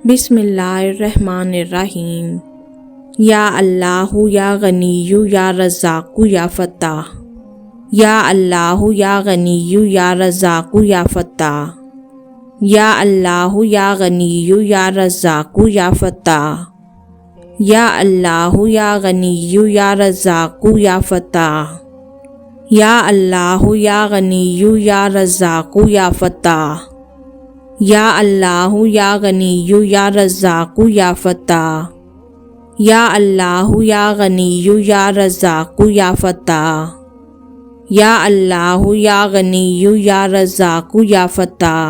बिस्मिल्लाहिर्रहमानिर्रहीम। या अल्लाहु या गनीयु या रज़्ज़ाक़ु या फ़त्ताह। या अल्लाहु या गनीयु या रज़्ज़ाक़ु या फ़त्ताह। या अल्लाहु या गनीयु या रज़्ज़ाक़ु या फ़त्ताह। या अल्लाहु या गनीयु या रज़्ज़ाक़ु या फ़त्ताह। या अल्लाहु या गनीयु या रज़्ज़ाक़ु या फ़त्ताह। या अल्लाहु या गनीयु या रज़्ज़ाक़ु या फ़त्ताह। या अल्लाहु या गनीयु या रज़्ज़ाक़ु या फ़त्ताह। या अल्लाहु या गनीयु या रज़्ज़ाक़ु या फ़त्ताह।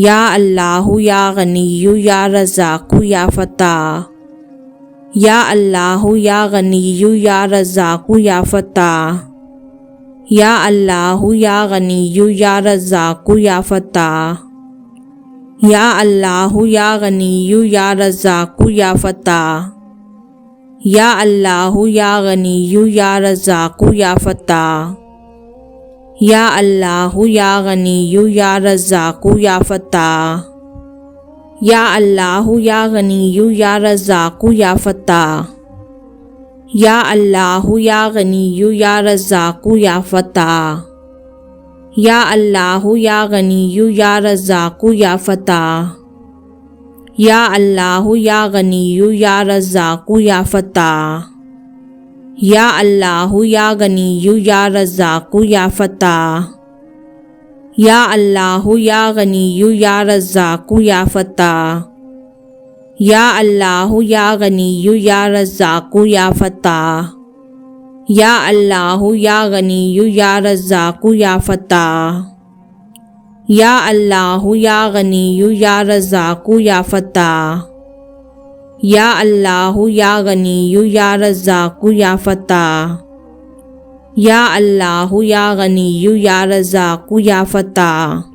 या अल्लाहु या गनीयु या रज़्ज़ाक़ु या फ़त्ताह। या अल्लाहु या गनीयु या रज़्ज़ाक़ु या फ़त्ताह। या अल्लाहु या गनीयु या रज़्ज़ाक़ु या फ़त्ताह। या अल्लाहु या गनीयु या रज़्ज़ाक़ु या फ़त्ताह। या अल्लाहु या गनीयु या रज़्ज़ाक़ु या फ़त्ताह। या अल्लाहु या गनीयु या रज़्ज़ाक़ु या फ़त्ताह। या अल्लाहु या गनीयु या रज़्ज़ाक़ु या फ़त्ताह। या अल्लाहु या गनीयु या रज़्ज़ाक़ु या फ़त्ताह। या अल्लाहु या गनीयु या रज़्ज़ाक़ु या फ़त्ताह। या अल्लाहु या गनीयु या रज़्ज़ाक़ु या फ़त्ताह। या अल्लाहु या गनीयु या रज़्ज़ाक़ु या फ़त्ताह। या अल्लाहु या गनीयु या रज़्ज़ाक़ु या फ़त्ताह। या अल्लाहु या गनीयु या रज़्ज़ाक़ु या फ़त्ताह। या अल्लाहु या गनीयु या रज़्ज़ाक़ु या फ़त्ताह। या अल्लाहु या गनीयु या रज़्ज़ाक़ु या फ़त्ताह। या अल्लाहु या गनीयु या रज़्ज़ाक़ु या फ़त्ताह। या अल्लाहु या गनीयु या रज़्ज़ाक़ु या फ़त्ताह। या अल्लाहु या गनीयु या रज़्ज़ाक़ु या फ़त्ताह। या अल्लाहु या गनीयु या रज़्ज़ाक़ु या फ़त्ताह।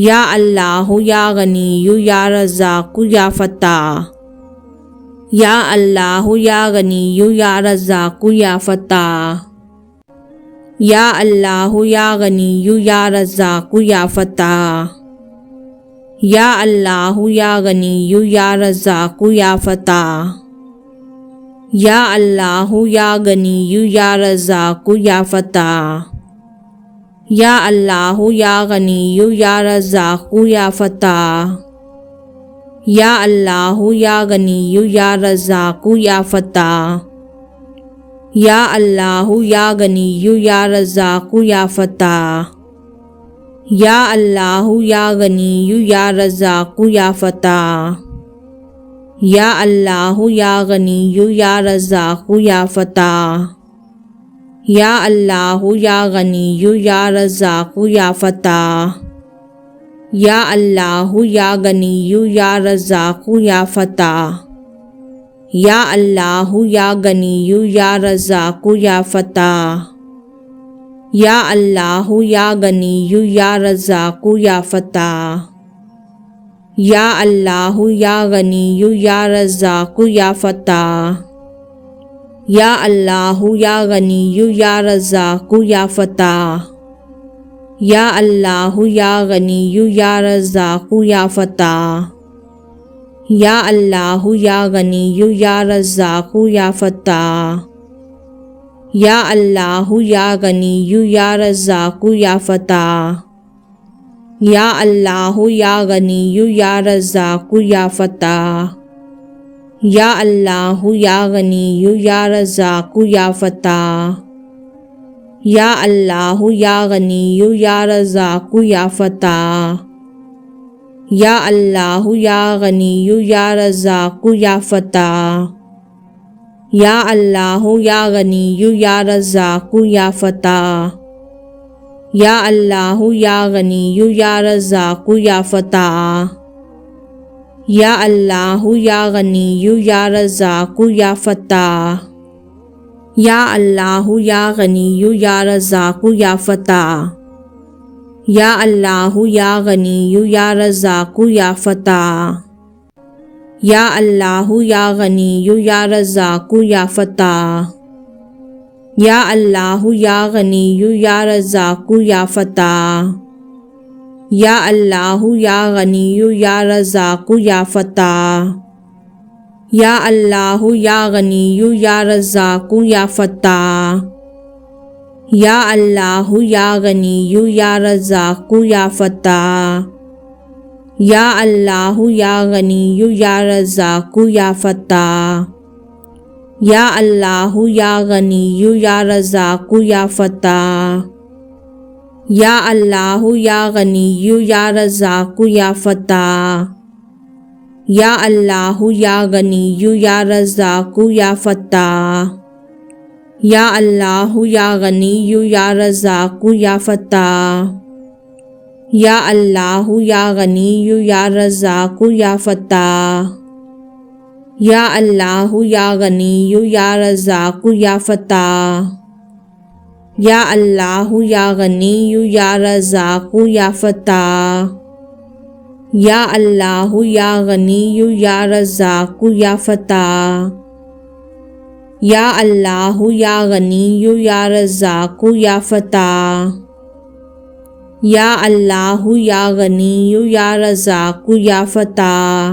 या अल्लाहु या गनीयु या रज़्ज़ाक़ु या फ़त्ताह। या अल्लाहु या गनीयु या रज़्ज़ाक़ु या फ़त्ताह। या अल्लाहु या गनीयु या रज़्ज़ाक़ु या फ़त्ताह। या अल्लाहु या गनीयु या रज़्ज़ाक़ु या फ़त्ताह। या अल्लाहु या गनीयु या रज़्ज़ाक़ु या फ़त्ताह। या अल्लाहु या गनीयु या रज़्ज़ाक़ु या फ़त्ताह। या अल्लाहु या गनीयु या रज़्ज़ाक़ु या फ़त्ताह। या अल्लाहु या गनीयु या रज़्ज़ाक़ु या फ़त्ताह। या अल्लाहु या गनीयु या रज़्ज़ाक़ु या फ़त्ताह। या अल्लाहु या गनीयु या रज़्ज़ाक़ु या फ़त्ताह। या अल्लाहु या गनीयु या रज़्ज़ाक़ु या फ़त्ताह। या अल्लाहु या गनीयु या रज़्ज़ाक़ु या फ़त्ताह। या अल्लाहु या गनीयु या रज़्ज़ाक़ु या फ़त्ताह। या अल्लाहु या गनीयु या रज़्ज़ाक़ु या फ़त्ताह। या अल्लाहु या गनीयु या रज़्ज़ाक़ु या फ़त्ताह। या अल्लाहु या गनीयु या रज़्ज़ाक़ु या फ़त्ताह। या अल्लाहु या गनीयु या रज़्ज़ाक़ु या फ़त्ताह। या अल्लाहु या गनीयु या रज़्ज़ाक़ु या फ़त्ताह। या अल्लाहु या गनीयु या रज़्ज़ाक़ु या फ़त्ताह। या अल्लाहु या गनीयु या रज़्ज़ाक़ु या फ़त्ताह। या अल्लाहु या गनीयु या रज़्ज़ाक़ु या फ़त्ताह। या अल्लाहु या गनीयु या रज़्ज़ाक़ु या फ़त्ताह। या अल्लाहु या गनीयु या रज़्ज़ाक़ु या फ़त्ताह। या अल्लाहु या गनीयु या रज़्ज़ाक़ु या फ़त्ताह। या अल्लाहु या गनीयु या रज़्ज़ाक़ु या फ़त्ताह। या अल्लाहु या गनीयु या रज़्ज़ाक़ु या फ़त्ताह। या अल्लाहु या गनीयु या रज़्ज़ाक़ु या फ़त्ताह। या अल्लाहु या गनीयु या रज़्ज़ाक़ु या फ़त्ताह। या अल्लाहु या गनीयु या रज़ाक़ु या फ़त्ताह। या अल्लाहु या गनीयु या रज़ाक़ु या फ़त्ताह। या अल्लाहु या गनीयु या रज़ाक़ु या फ़त्ताह। या अल्लाहु या गनीयु या रज़ाक़ु या फ़त्ताह। या अल्लाहु या गनीयु या रज़ाक़ु या फ़त्ताह। या अल्लाहु या गनीयु या रज़ाक़ु या फ़त्ताह। या अल्लाहु या गनीयु या रज़ाक़ु या फ़त्ताह। या अल्लाहु या गनीयु या रज़ाक़ु या फ़त्ताह। या अल्लाहु या गनीयु या रज़ाक़ु या फ़त्ताह। या अल्लाहु या गनीयु या रज़ाक़ु या फ़त्ताह। या अल्लाहु या गनीयु या रज़ाक़ु या फ़त्ताह। या अल्लाहु या गनीयु या रज़ाक़ु या फ़त्ताह। या अल्लाहु या गनीयु या रज़ाक़ु या फ़त्ताह। या अल्लाहु या गनीयु या रज़ाक़ु या फ़त्ताह।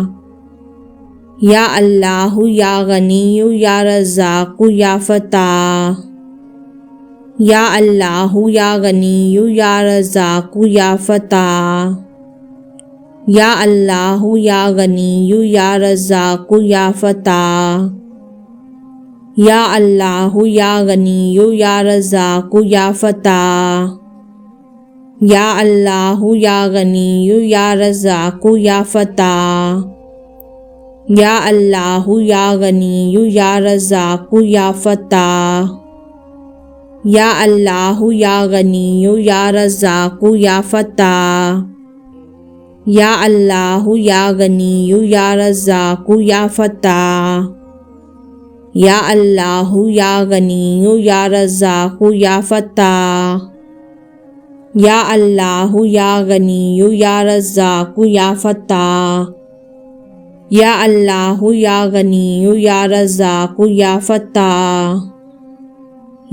या अल्लाहु या गनीयु या रज़ाक़ु या फ़त्ताह। या अल्लाहु या गनीयु या रज़ाक़ु या फ़त्ताह। या अल्लाहु या गनीयु या रज़ाक़ु या फ़त्ताह। या अल्लाहु या गनीयु या रज़ाक़ु या फ़त्ताह। या अल्लाहु या गनीयु या रज़ाक़ु या फ़त्ताह। या अल्लाहु या गनीयु या रज़ाक़ु या फ़त्ताह। या अल्लाहु या गनीयु या रज़ाक़ु या फ़त्ताह। या अल्लाहु या गनीयु या रज़ाक़ु या फ़त्ताह। या अल्लाहु या गनीयु या रज़ाक़ु या फ़त्ताह। या अल्लाहु या गनीयु या रज़ाक़ु या फ़त्ताह। या अल्लाहु या गनीयु या रज़ाक़ु या फ़त्ताह। या अल्लाहु या गनीयु या रज़ाक़ु या फ़त्ताह। या अल्लाहु या गनीयु या रज़ाक़ु या फ़त्ताह।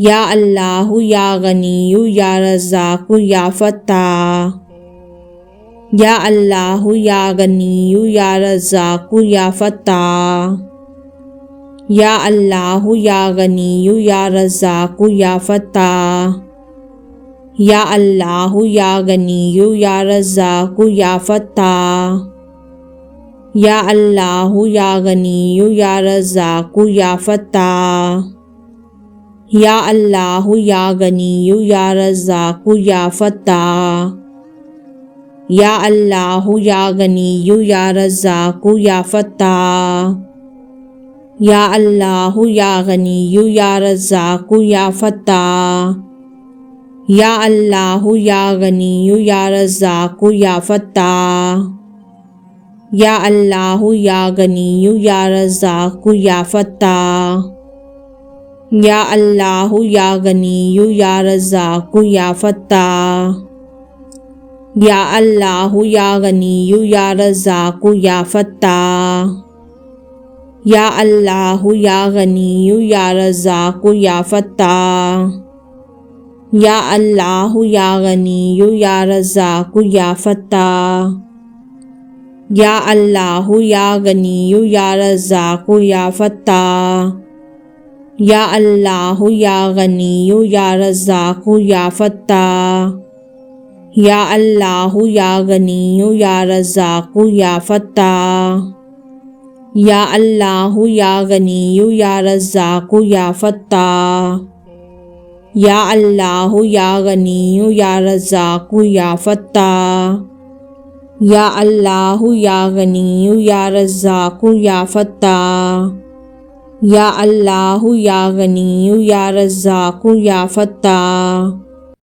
या अल्लाहु या गनीयु या रज़ाक़ु या फ़त्ताह। या अल्लाहु या गनीयु या रज़ाक़ु या फ़त्ताह। या अल्लाहु या गनीयु या रज़ाक़ु या फ़त्ताह। या अल्लाहु या गनीयु या रज़ाक़ु या फ़त्ताह। या अल्लाहु या गनीयु या रज़ाक़ु या फ़त्ताह। या अल्लाहु या गनीयु या रज़ाक़ु या फ़त्ताह। या अल्लाहु या गनीयु या रज़ाक़ु या फ़त्ताह। या अल्लाहु या गनीयु या रज़ाक़ु या फ़त्ताह। या अल्लाहु या गनीयु या रज़ाक़ु या फ़त्ताह। या अल्लाहु या गनीयु या रज़ाक़ु या फ़त्ताह। या अल्लाहु या गनीयु या रज़ाक़ु या फ़त्ताह। या अल्लाहु या गनीयु या रज़ाक़ु या फ़त्ताह। या अल्लाहु या गनीयु या रज़ाक़ु या फ़त्ताह। या अल्लाहु या गनीयु या रज़ाक़ु या फ़त्ताह। या अल्लाहु या गनीयु या रज़ाक़ु या फ़त्ताह। या अल्लाहु या गनीयु या रज़ाक़ु या फ़त्ताह। या अल्लाहु या गनीयु या रज़ाक़ु या फ़त्ताह। या अल्लाहु या गनीयु या रज़ाक़ु या फ़त्ताह। या अल्लाहु या गनीयु या रज़ाक़ु या फ़त्ताह।